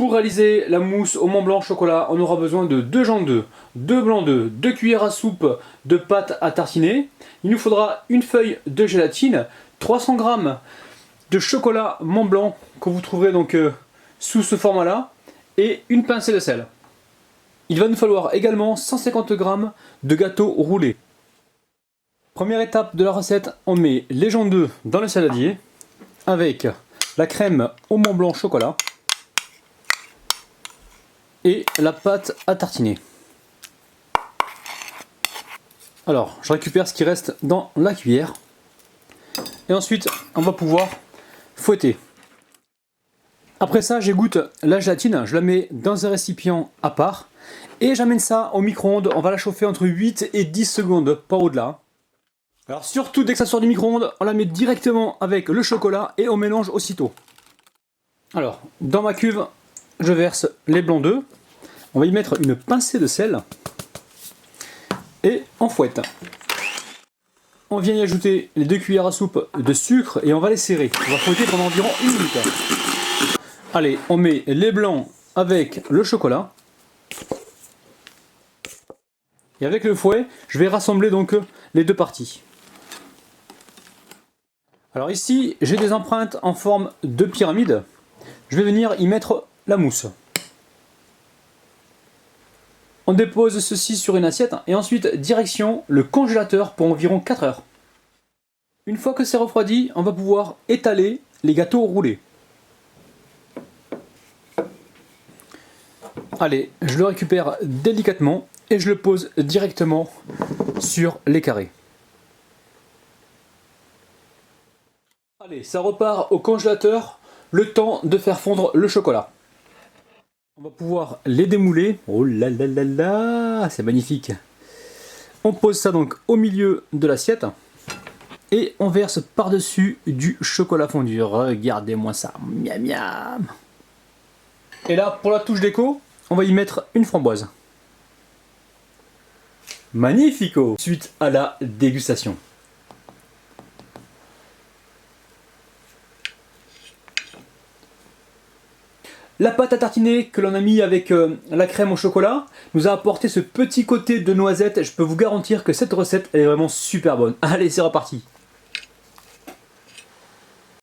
Pour réaliser la mousse au Mont Blanc chocolat, on aura besoin de 2 jambes d'œufs, 2 blancs d'œufs, 2 cuillères à soupe de pâte à tartiner. Il nous faudra une feuille de gélatine, 300 g de chocolat Mont Blanc que vous trouverez donc sous ce format-là et une pincée de sel. Il va nous falloir également 150 g de gâteau roulé. Première étape de la recette, on met les jambes d'œufs dans le saladier avec la crème au Mont Blanc chocolat et la pâte à tartiner. Alors, je récupère ce qui reste dans la cuillère et ensuite on va pouvoir fouetter. Après ça, j'égoutte la gélatine, je la mets dans un récipient à part et j'amène ça au micro-ondes. On va la chauffer entre 8 et 10 secondes, pas au-delà. Alors surtout, dès que ça sort du micro-ondes, on la met directement avec le chocolat et on mélange aussitôt. Alors, dans ma cuve, je verse les blancs d'œufs. On va y mettre une pincée de sel et on fouette. On vient y ajouter les 2 cuillères à soupe de sucre et on va les serrer. On va fouetter pendant environ 1 minute. Allez, on met les blancs avec le chocolat. Et avec le fouet, je vais rassembler donc les deux parties. Alors ici, j'ai des empreintes en forme de pyramide. Je vais venir y mettre la mousse. On dépose ceci sur une assiette et ensuite direction le congélateur pour environ 4 heures. Une fois que c'est refroidi, on va pouvoir étaler les gâteaux roulés. Allez, je le récupère délicatement et je le pose directement sur les carrés. Allez, ça repart au congélateur, le temps de faire fondre le chocolat. On va pouvoir les démouler. Oh là là là là, c'est magnifique. On pose ça donc au milieu de l'assiette et on verse par-dessus du chocolat fondu. Regardez-moi ça, miam miam. Et là, pour la touche déco, on va y mettre une framboise. Magnifico! Suite à la dégustation. La pâte à tartiner que l'on a mis avec la crème au chocolat nous a apporté ce petit côté de noisette. Je peux vous garantir que cette recette elle est vraiment super bonne. Allez, c'est reparti!